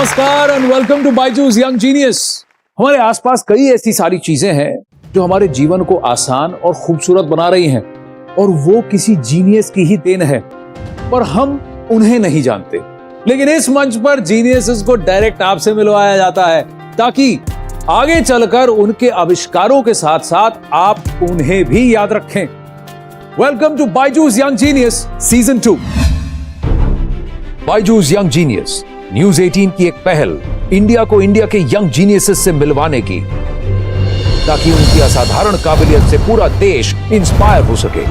नमस्कार and welcome to Byju's young genius. हमारे आसपास कई ऐसी सारी चीजें हैं जो हमारे जीवन को आसान और खूबसूरत बना रही हैं और वो किसी जीनियस की ही देन है, पर हम उन्हें नहीं जानते। लेकिन इस मंच पर जीनियसेस को डायरेक्ट आपसे मिलवाया जाता है ताकि आगे चलकर उनके आविष्कारों के साथ साथ आप उन्हें भी याद रखें। Welcome to Byju's young genius season 2। Byju's young genius news 18 की एक पहल इंडिया को इंडिया के यंग जीनियसेस से मिलवाने की, ताकि उनकी असाधारण काबिलियत से पूरा देश इंस्पायर हो सके।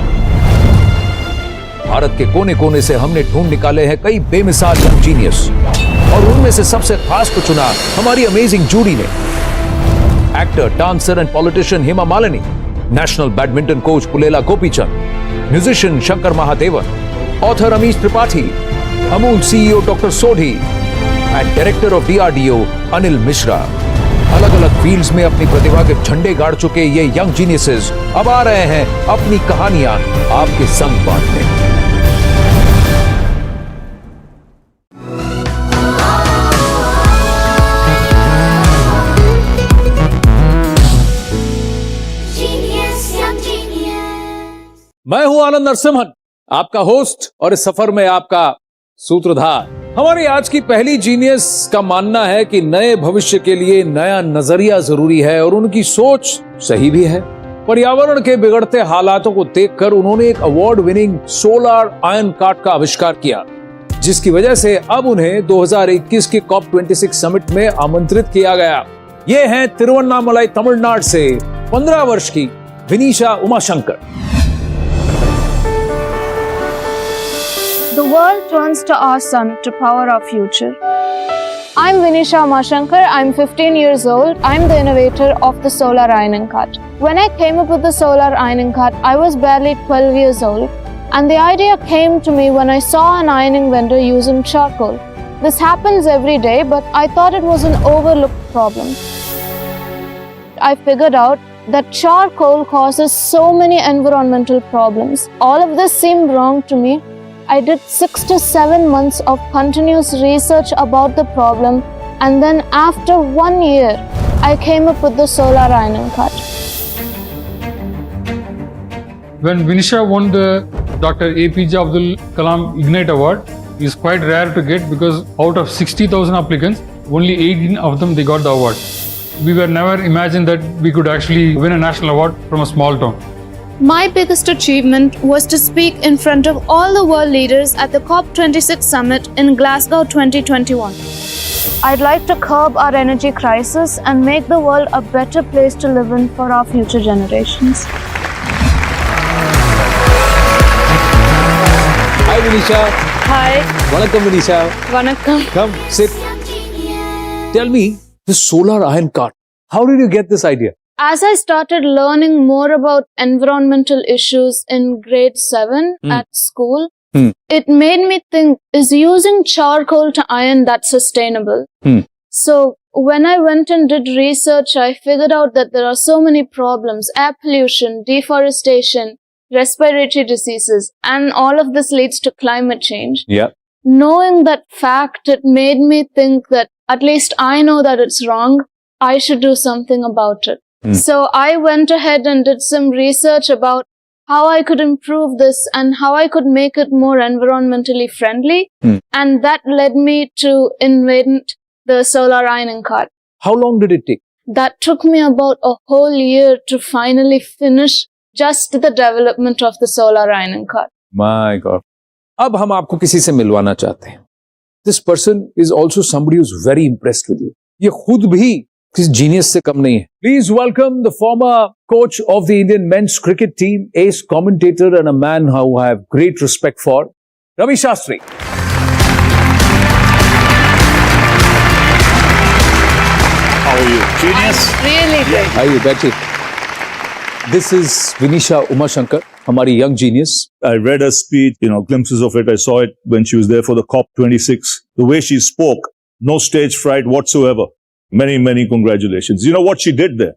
भारत के कोने कोने से हमने ढूंढ निकाले हैं कई बेमिसाल यंग जीनियस और उनमें से सबसे खास को चुना हमारी अमेजिंग जूरी ने। Actor, dancer and politician Hema Malini, national badminton coach Pullela Gopichand, musician Shankar Mahadevan, author Amish Tripathi, Amul CEO doctor Sodhi and director of DRDO Anil Mishra. अलग अलग फील्ड्स में अपनी प्रतिभा के झंडे गाड़ चुके ये यंग जीनियसेस अब आ रहे हैं अपनी कहानियां आपके संग बांटने। मैं हूं आनंद नरसिम्हन, आपका होस्ट, और इस सफर में आपका सूत्रधार। हमारी आज की पहली जीनियस का मानना है कि नए भविष्य के लिए नया नजरिया जरूरी है और उनकी सोच सही भी है। पर्यावरण के बिगड़ते हालातों को देखकर उन्होंने एक award winning solar ion cart का आविष्कार किया, जिसकी वजह से अब उन्हें 2021 के COP26 समिट में आमंत्रित किया गया। ये हैं तिरुवन्नामलाई तमिलनाडु से 15 वर्ष की विनीशा Umashankar. The world turns to our sun to power our future. I'm Vinisha Umashankar. I'm 15 years old. I'm the innovator of the solar ironing cart. When I came up with the solar ironing cart, I was barely 12 years old. And the idea came to me when I saw an ironing vendor using charcoal. This happens every day, but I thought it was an overlooked problem. I figured out that charcoal causes so many environmental problems. All of this seemed wrong to me. I did 6 to 7 months of continuous research about the problem, and then after 1 year, I came up with the solar ironing cart. When Vinisha won the Dr. APJ Abdul Kalam Ignite Award, it's quite rare to get because out of 60,000 applicants, only 18 of them they got the award. We were never imagined that we could actually win a national award from a small town. My biggest achievement was to speak in front of all the world leaders at the COP26 summit in Glasgow 2021. I'd like to curb our energy crisis and make the world a better place to live in for our future generations. Hi Vinisha. Hi. Welcome Vinisha. Vanakkam. Come sit. Tell me, the solar iron cart. How did you get this idea? As I started learning more about environmental issues in grade 7 at school, it made me think, is using charcoal to iron that sustainable? So when I went and did research, I figured out that there are so many problems: air pollution, deforestation, respiratory diseases, and all of this leads to climate change. Yeah. Knowing that fact, it made me think that at least I know that it's wrong. I should do something about it. So I went ahead and did some research about how I could improve this and how I could make it more environmentally friendly. And that led me to invent the solar ironing cart. How long did it take? That took me about a whole year to finally finish just the development of the solar ironing cart. My God. अब हम आपको किसी से मिलवाना चाहते हैं. This person is also somebody who's very impressed with you. ये खुद भी किस जीनियस से कम नहीं है. Please welcome the former coach of the Indian men's cricket team, ace commentator and a man who I have great respect for, Ravi Shastri. How are you? Genius? Really good. How are you, Betty? This is Vinisha Umashankar, हमारी young genius. I read her speech, glimpses of it. I saw it when she was there for the COP26. The way she spoke, no stage fright whatsoever. Many, many congratulations. You know what she did there?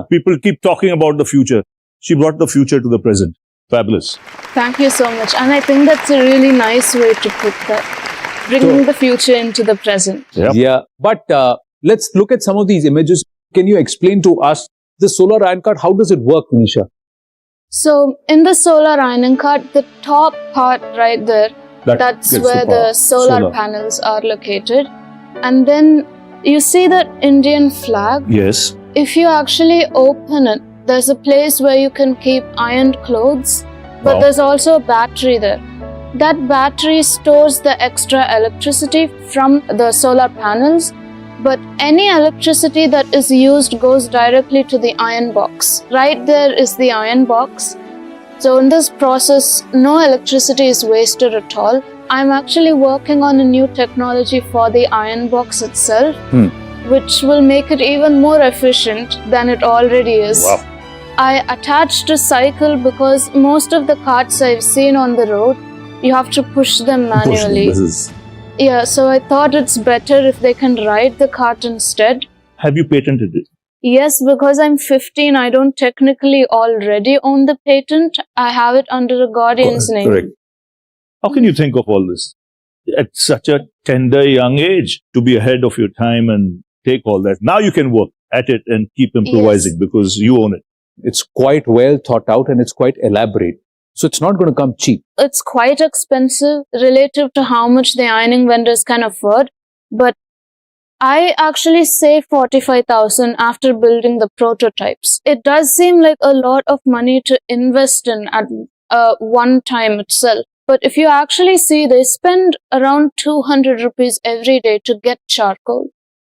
People keep talking about the future. She brought the future to the present. Fabulous. Thank you so much. And I think that's a really nice way to put that. bringing the future into the present. Yep. Yeah, but let's look at some of these images. Can you explain to us the solar iron cart? How does it work, Vinisha? So in the solar ironing cart, the top part right there, that's gets where the power. the solar panels are located. And then you see that Indian flag. Yes. If you actually open it, there's a place where you can keep ironed clothes, but Wow. there's also a battery there. That battery stores the extra electricity from the solar panels, but any electricity that is used goes directly to the iron box. Right there is the iron box. So in this process, no electricity is wasted at all. I'm actually working on a new technology for the iron box itself, which will make it even more efficient than it already is. Wow. I attached a cycle because most of the carts I've seen on the road, you have to push them manually. This is. Yeah, so I thought it's better if they can ride the cart instead. Have you patented it? Yes, because I'm 15, I don't technically already own the patent. I have it under a guardian's name. Correct. How can you think of all this at such a tender young age, to be ahead of your time and take all that? Now you can work at it and keep improvising because you own it. It's quite well thought out and it's quite elaborate. So it's not going to come cheap. It's quite expensive relative to how much the ironing vendors can afford. But I actually saved 45,000 after building the prototypes. It does seem like a lot of money to invest in at one time itself. But if you actually see, they spend around 200 rupees every day to get charcoal.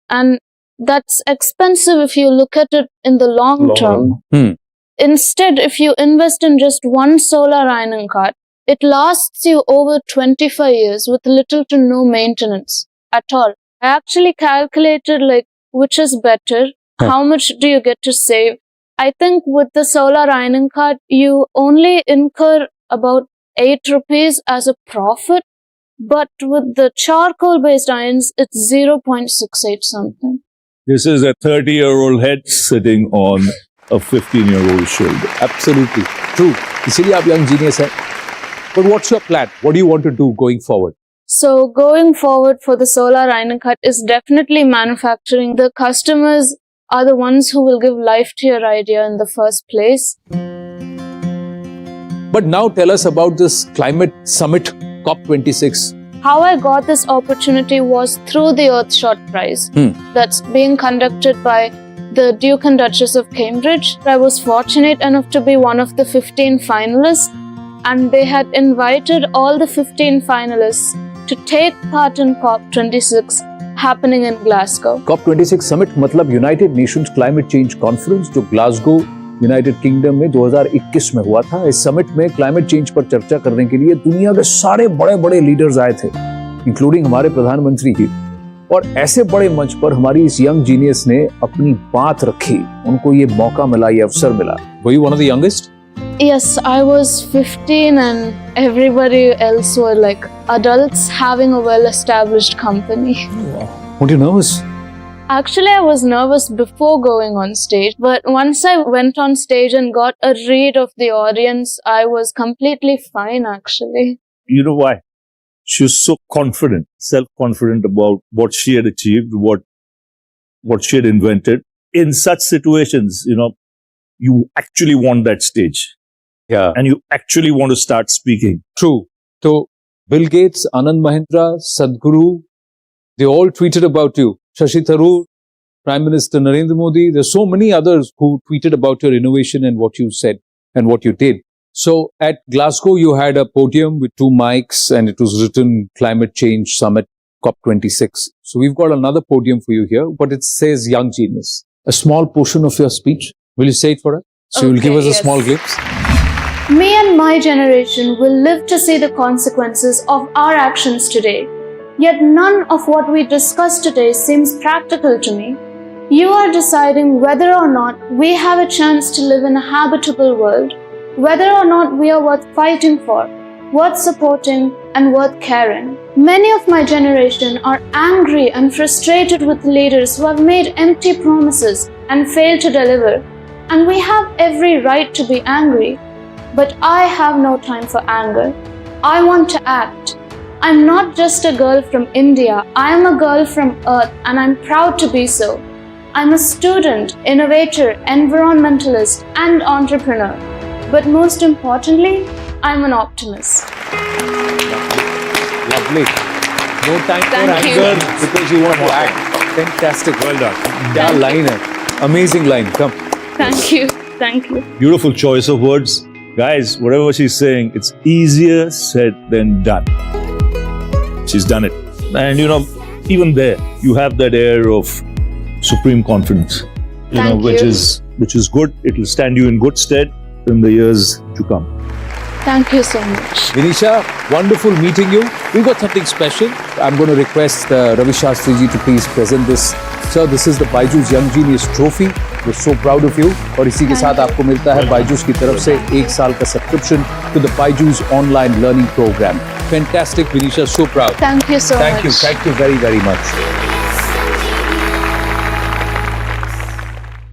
And that's expensive if you look at it in the long term. Instead, if you invest in just one solar ironing cart, it lasts you over 25 years with little to no maintenance at all. I actually calculated like which is better, how much do you get to save. I think with the solar ironing cart, you only incur about 8 rupees as a profit, but with the charcoal based irons, it's 0.68 something. This is a 30-year-old head sitting on a 15-year-old shoulder. Absolutely. True. इसीलिए आप young genius हैं. But what's your plan? What do you want to do going forward? So going forward for the solar ironing cart is definitely manufacturing. The customers are the ones who will give life to your idea in the first place. But now tell us about this climate summit COP26. How I got this opportunity was through the Earthshot Prize that's being conducted by the Duke and Duchess of Cambridge. I was fortunate enough to be one of the 15 finalists, and they had invited all the 15 finalists to take part in COP26 happening in Glasgow. COP26 summit मतलब United Nations Climate Change Conference जो Glasgow United kingdom में 2021 में हुआ था. इस summit में climate change पर चर्चा करने के लिए दुनिया के सारे बड़े-बड़े लीडर्स आए थे, इंक्लूडिंग हमारे प्रधानमंत्री जी. और ऐसे बड़े मंच पर हमारी इस यंग जीनियस ने अपनी बात रखी. उनको ये मौका मिला, ये अवसर मिला. Were you one of the youngest? Yes, I was 15 and everybody else were like adults having a well-established company. Weren't you nervous? Actually, I was nervous before going on stage, but once I went on stage and got a read of the audience, I was completely fine actually. You know why? She was so confident, self-confident about what she had achieved, what she had invented. In such situations, you actually want that stage. Yeah. And you actually want to start speaking. True. So, Bill Gates, Anand Mahindra, Sadhguru, they all tweeted about you. Shashi Tharoor, Prime Minister Narendra Modi, there's so many others who tweeted about your innovation and what you said and what you did. So, at Glasgow, you had a podium with 2 mics and it was written Climate Change Summit COP26. So, we've got another podium for you here, but it says Young Genius. A small portion of your speech. Will you say it for us? So, you'll give us a small glimpse. Me and my generation will live to see the consequences of our actions today. Yet none of what we discuss today seems practical to me. You are deciding whether or not we have a chance to live in a habitable world, whether or not we are worth fighting for, worth supporting, and worth caring. Many of my generation are angry and frustrated with leaders who have made empty promises and failed to deliver. And we have every right to be angry. But I have no time for anger. I want to act. I'm not just a girl from India, I am a girl from Earth and I'm proud to be so. I'm a student, innovator, environmentalist and entrepreneur. But most importantly, I'm an optimist. Lovely. No time for Thank you. anger because you want to act. Fantastic. Well done. क्या line है? Amazing line. Come. Thank you. Thank you. Beautiful choice of words. Guys, whatever she's saying, it's easier said than done. She's done it. And you know, even there, you have that air of supreme confidence. Thank which you. is good. It will stand you in good stead in the years to come. Thank you so much. Vinisha, wonderful meeting you. We've got something special. I'm going to request Ravi Shastri ji to please present this. Sir, this is the Byjus Young Genius Trophy. We're so proud of you. और इसी के साथ आपको मिलता है Byjus की तरफ से 1 साल का subscription to the Byjus online learning program. Fantastic, Vinisha. So proud. Thank you so Thank you. much. Thank you very, very much.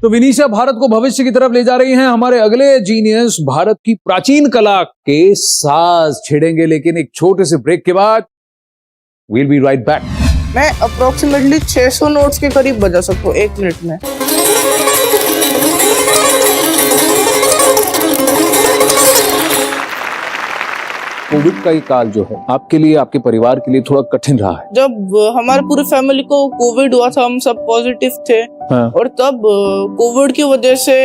तो विनीशा भारत को भविष्य की तरफ ले जा रही हैं। हमारे अगले जीनियस भारत की प्राचीन कला के साज छेड़ेंगे, लेकिन एक छोटे से ब्रेक के बाद we'll be right back. मैं अप्रोक्सीमेटली 600 नोट्स के करीब बजा सकता हूँ 1 मिनट में। कोविड का ये काल जो है आपके लिए, आपके परिवार के लिए थोड़ा कठिन रहा है। जब हमारे पूरी फैमिली को कोविड हुआ था, हम सब पॉजिटिव थे। हाँ। और तब कोविड की वजह से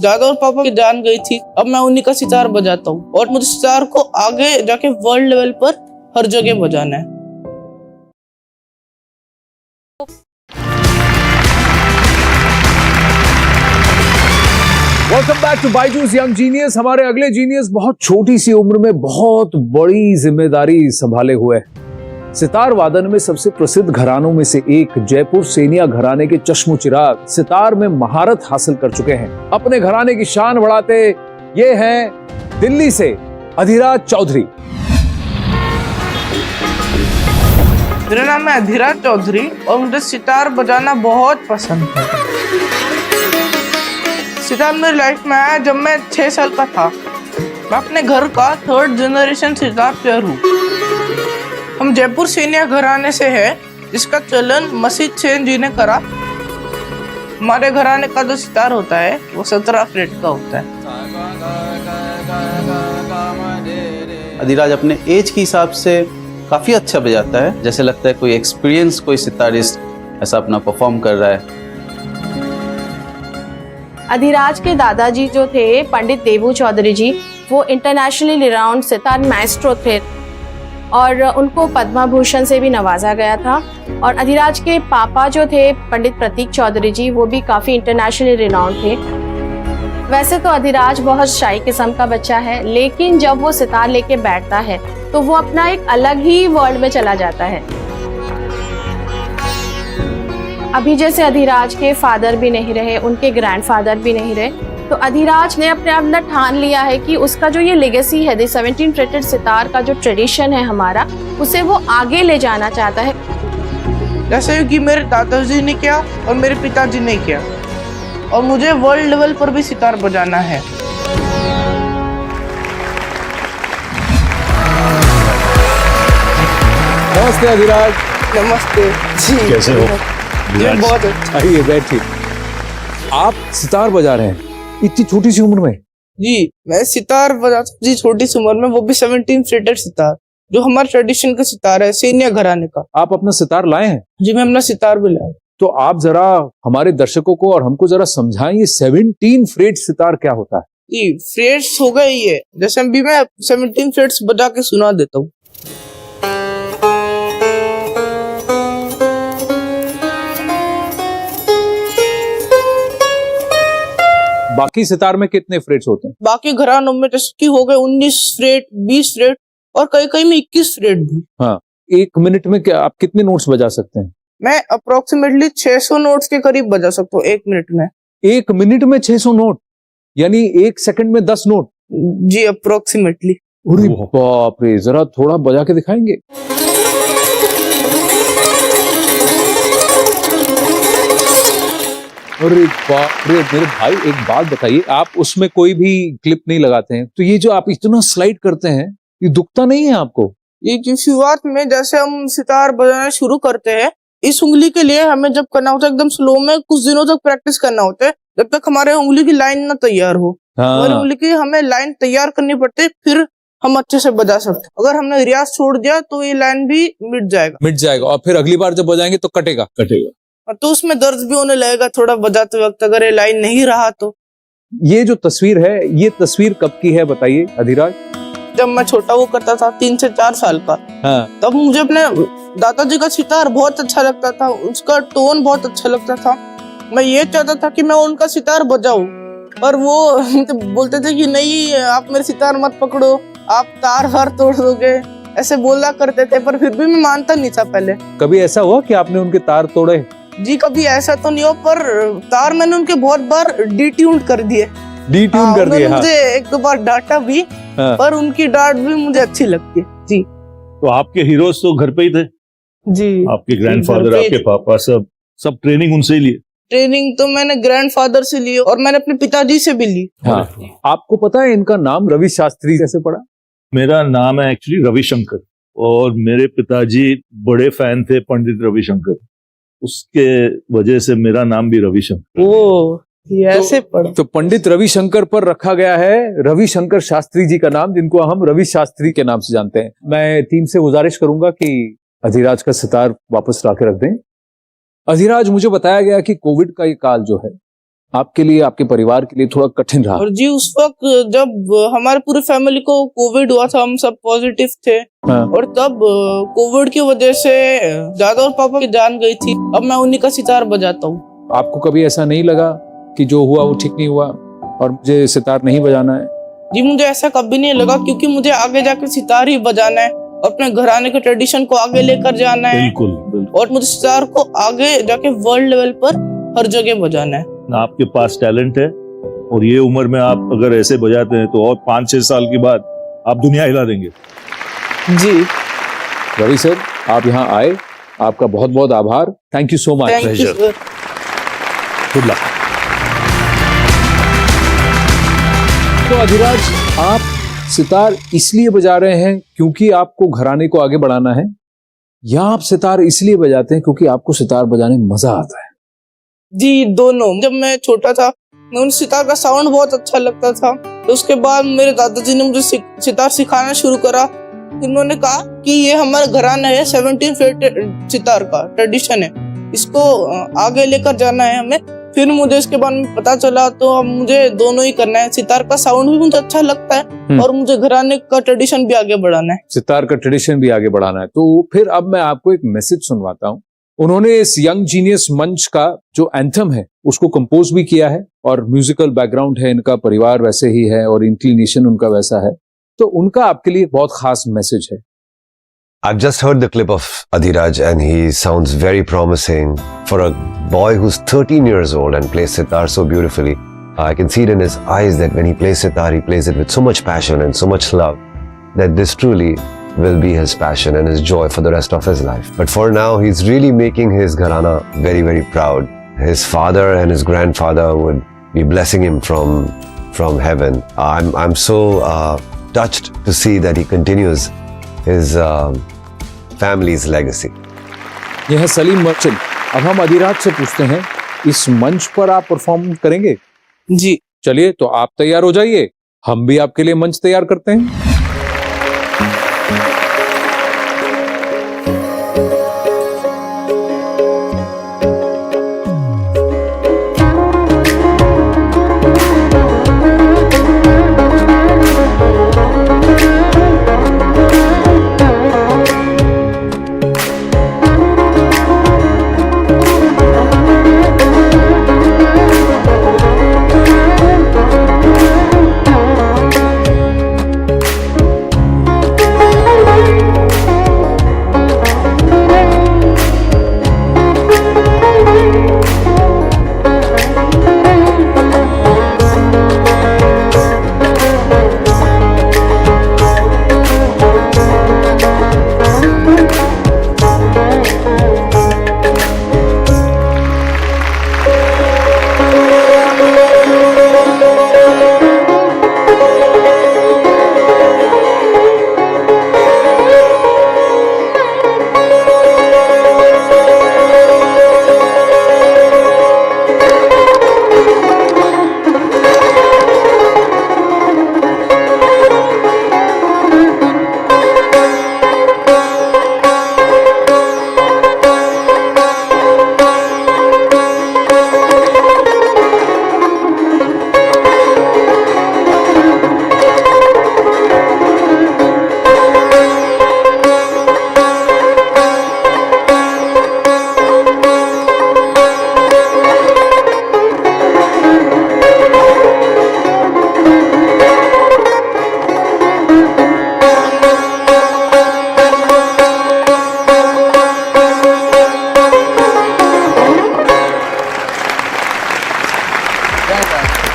दादा और पापा की जान गई थी। अब मैं उन्हीं का सितार बजाता हूँ और मुझे सितार को आगे जाके वर्ल्ड लेवल पर हर जगह बजाना है। Welcome back to Byju's young genius. हमारे अगले जीनियस बहुत छोटी सी उम्र में बहुत बड़ी जिम्मेदारी संभाले हुए हैं। सितार वादन में सबसे प्रसिद्ध घरानों में से एक जयपुर सेनिया घराने के चश्मो चिराग सितार में महारत हासिल कर चुके हैं। अपने घराने की शान बढ़ाते ये हैं दिल्ली से अधिराज चौधरी। मेरा नाम है अधिराज चौधरी और मुझे सितार बजाना बहुत पसंद है। सितार मेरी लाइफ में आया जब मैं 6 साल का था। मैं अपने घर का 3rd जनरेशन सितार प्लेयर हूँ। हम जयपुर सेनिया घराने से है, जिसका चलन मसीद सेन जी ने करा। हमारे घराने का जो सितार होता है वो 17 फ्रेट का होता है। अधिराज अपने एज के हिसाब से काफ़ी अच्छा बजाता है, जैसे लगता है कोई एक्सपीरियंस कोई सितारिस्ट ऐसा अपना परफॉर्म कर रहा है। अधिराज के दादाजी जो थे पंडित देवू चौधरी जी, वो इंटरनेशनली रिनाउंड सितार माइस्ट्रो थे और उनको पद्म भूषण से भी नवाजा गया था। और अधिराज के पापा जो थे पंडित प्रतीक चौधरी जी, वो भी काफ़ी इंटरनेशनली रिनाउंड थे। वैसे तो अधिराज बहुत शाई किस्म का बच्चा है, लेकिन जब वो सितार लेके बैठता है तो वो अपना एक अलग ही वर्ल्ड में चला जाता है। अभी जैसे अधिराज के फादर भी नहीं रहे, उनके ग्रैंडफादर भी नहीं रहे, तो अधिराज ने अपने अंदर ठान लिया है कि उसका जो ये लेगेसी है, 17 फ्रेटेड सितार का जो ट्रेडिशन है हमारा, उसे वो आगे ले जाना चाहता है। जैसे कि मेरे दादाजी ने किया और मेरे पिताजी ने किया, और मुझे वर्ल्ड लेवल पर भी सितार बजाना है। नमस्ते अधिराज। नमस्ते जी। कैसे हो? जी बहुत अच्छा। आइए बैठिए। आप सितार बजा रहे हैं इतनी छोटी सी उम्र में? जी मैं सितार बजाता हूँ जी, छोटी सी उम्र में, वो भी 17 फ्रेटेड सितार, जो हमारे ट्रेडिशन का सितार है, सेनिया घराने का। आप अपना सितार लाए हैं? जी मैं अपना सितार भी लाया। तो आप जरा हमारे दर्शकों को और हमको जरा समझाएं, ये 17 फ्रेट सितार क्या होता है? जी फ्रेट्स हो गए ये, जैसे अभी मैं 17 फ्रेट्स बजा के सुना देता हूँ। बाकी सितार में कितने फ्रेट्स होते हैं? बाकी घरानों में जैसे कि हो गए 19 फ्रेट, 20 फ्रेट और कई कई में 21 फ्रेट भी। हाँ, 1 मिनट में क्या आप कितने नोट्स बजा सकते हैं? मैं अप्रोक्सीमेटली 600 नोट्स के करीब बजा सकता हूँ 1 मिनट में। 1 मिनट में 600 नोट, यानी 1 सेकंड में 10 नोट? जी अप्रोक्सीमेटली। अरे बाप रे, जरा थोड़ा बजा के दिखाएंगे? अरे बाप रे, मेरे भाई एक बात बताइए, आप उसमें कोई भी क्लिप नहीं लगाते हैं, तो ये जो आप इतना स्लाइड करते हैं, ये दुखता नहीं है आपको? ये की शुरुआत में जैसे हम सितार बजाना शुरू करते हैं, इस उंगली के लिए हमें जब करना होता है एकदम स्लो में, कुछ दिनों तक प्रैक्टिस करना होता है, जब तक हमारे उंगली की लाइन ना तैयार हो। हमारी उंगली की हमें लाइन तैयार करनी पड़ती है, फिर हम अच्छे से बजा सकते। अगर हमने रियाज छोड़ दिया तो ये लाइन भी मिट जाएगा और फिर अगली बार जब बजाएंगे तो कटेगा। तो उसमें दर्द भी होने लगेगा थोड़ा बजाते वक्त, अगर ये लाइन नहीं रहा तो। ये जो तस्वीर है, ये तस्वीर कब की है बताइए अधिराज? जब मैं छोटा वो करता था 3 से 4 साल का, तब मुझे अपने दादाजी का सितार बहुत अच्छा लगता था, उसका टोन बहुत अच्छा लगता था। मैं ये चाहता था कि मैं उनका सितार बजाऊं, पर वो बोलते थे कि नहीं आप मेरे सितार मत पकड़ो, आप तार हार तोड़ दोगे, ऐसे बोला करते थे। पर फिर भी मैं मानता नहीं था पहले। कभी ऐसा हुआ कि आपने उनके तार तोड़े? जी कभी ऐसा तो नहीं हो, पर तार मैंने उनके बहुत बार डिट्यून कर दिए। मुझे 1-2 बार डांटा भी, पर उनकी डांट भी मुझे अच्छी लगती है। जी तो आपके हीरोज तो घर पे ही थे? जी, आपके ग्रैंडफादर, आपके पापा, सब ट्रेनिंग उनसे ही लिए? ट्रेनिंग तो मैंने ग्रैंडफादर से ली और मैंने अपने पिताजी से भी ली। आपको पता है इनका नाम रवि शास्त्री कैसे पड़ा? मेरा नाम है एक्चुअली रविशंकर, और मेरे पिताजी बड़े फैन थे पंडित रविशंकर, उसके वजह से मेरा नाम भी रविशंकर। ये ऐसे पड़ा। तो पंडित रविशंकर पर रखा गया है रविशंकर शास्त्री जी का नाम, जिनको हम रवि शास्त्री के नाम से जानते हैं। मैं टीम से गुजारिश करूंगा कि अधिराज का सितार वापस ला के रख दें। अधिराज, मुझे बताया गया कि कोविड का ये काल जो है आपके लिए, आपके परिवार के लिए थोड़ा कठिन रहा। और जी उस वक्त जब हमारे पूरी फैमिली को कोविड हुआ था, हम सब पॉजिटिव थे। और तब कोविड की वजह से दादा और पापा की जान गई थी। अब मैं उन्हीं का सितार बजाता हूँ। आपको कभी ऐसा नहीं लगा कि जो हुआ वो ठीक नहीं हुआ और मुझे सितार नहीं बजाना है? जी मुझे ऐसा कभी नहीं लगा, क्योंकि मुझे आगे जाकर सितार ही बजाना है, अपने घराने के ट्रेडिशन को आगे लेकर जाना है। बिल्कुल। और मुझे सितार को आगे जाके वर्ल्ड लेवल पर हर जगह बजाना है। आपके पास टैलेंट है, और ये उम्र में आप अगर ऐसे बजाते हैं तो और 5-6 साल के बाद आप दुनिया हिला देंगे। जी रवि सर, आप यहाँ आए, आपका बहुत बहुत आभार। Thank you so much. Good luck. तो अधिराज, आप सितार इसलिए बजा रहे हैं क्योंकि आपको घराने को आगे बढ़ाना है, या आप सितार इसलिए बजाते हैं क्योंकि आपको सितार बजाने में मजा आता है? जी दोनों। जब मैं छोटा था, मैं उन सितार का साउंड बहुत अच्छा लगता था, तो उसके बाद मेरे दादाजी ने मुझे सितार सिखाना शुरू करा। उन्होंने कहा कि ये हमारा घराना है, 17 फेट सितार का ट्रेडिशन है, इसको आगे लेकर जाना है हमें। फिर मुझे इसके बारे में पता चला, तो अब मुझे दोनों ही करना है। सितार का साउंड भी मुझे अच्छा लगता है और मुझे घराने का ट्रेडिशन भी आगे बढ़ाना है। सितार का ट्रेडिशन भी आगे बढ़ाना है। तो फिर अब मैं आपको एक मैसेज सुनवाता हूँ। उन्होंने इस यंग जीनियस मंच का जो एंथम है उसको कंपोज भी किया है, और म्यूजिकल बैकग्राउंड है, इनका परिवार वैसे ही है और इंक्लिनेशन उनका वैसा है, तो उनका आपके लिए बहुत खास मैसेज है। I've just heard the clip of Adhiraj and he sounds very promising for a boy who's 13 years old and plays sitar so beautifully. I can see it in his eyes that when he plays sitar, he plays it with so much passion and so much love that this truly will be his passion and his joy for the rest of his life. But for now, he's really making his gharana very, very proud. His father and his grandfather would be blessing him from heaven. I'm so touched to see that he continues his family's legacy. यह है Salim merchant. अब हम अधिराज से पूछते हैं, इस मंच पर आप परफॉर्म करेंगे? जी चलिए, तो आप तैयार हो जाइए, हम भी आपके लिए मंच तैयार करते हैं।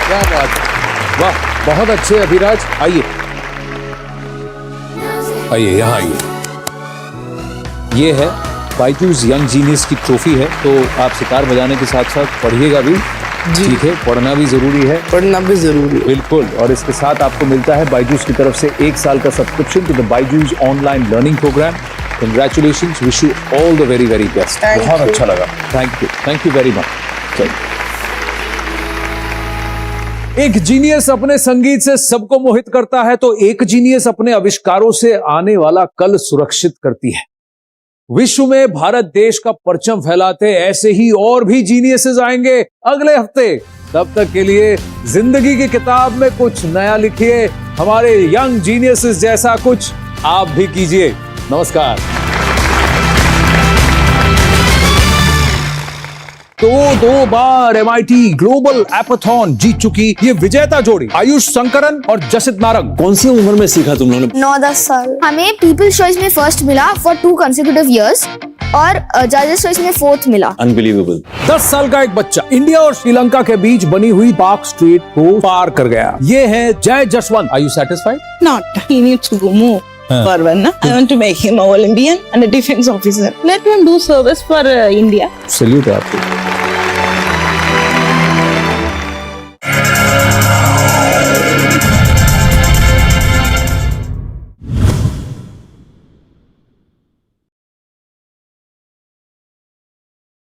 क्या बात, वाह, बहुत अच्छे अभिराज। आइए आइए, यहाँ आइए। ये है बायजूस यंग जीनियस की ट्रॉफी है, तो आप सितार बजाने के साथ साथ पढ़िएगा भी, ठीक है, पढ़ना भी जरूरी है, पढ़ना भी जरूरी है, बिल्कुल। और इसके साथ आपको मिलता है बायजूस की तरफ से 1 साल का subscription to the Byju's online learning programme. Congratulations, wish you all the very very best. बहुत अच्छा लगा, थैंक यू वेरी मच। एक जीनियस अपने संगीत से सबको मोहित करता है, तो एक जीनियस अपने आविष्कारों से आने वाला कल सुरक्षित करती है। विश्व में भारत देश का परचम फैलाते ऐसे ही और भी जीनियसेस आएंगे अगले हफ्ते। तब तक के लिए जिंदगी की किताब में कुछ नया लिखिए, हमारे यंग जीनियसेस जैसा कुछ आप भी कीजिए। नमस्कार। तो 2 बार MIT ग्लोबल एपाथॉन जीत चुकी ये विजेता जोड़ी आयुष शंकरन और जसित नारंग कौन सी उम्र में सीखा तुम लोगों ने? 9-10 साल। हमें पीपल्स चॉइस में फर्स्ट मिला फॉर 2 consecutive years और जजेस चॉइस में 4th मिला। अनबिलीवेबल। 10 साल का एक बच्चा इंडिया और श्रीलंका के बीच बनी हुई पार्क स्ट्रीट को पार कर गया। ये है Jay Jaswant. Are you satisfied? Not. He needs to go more. Further, na? I want to make him an Olympian and a defense officer. Let him do service for India. Salute है आपको।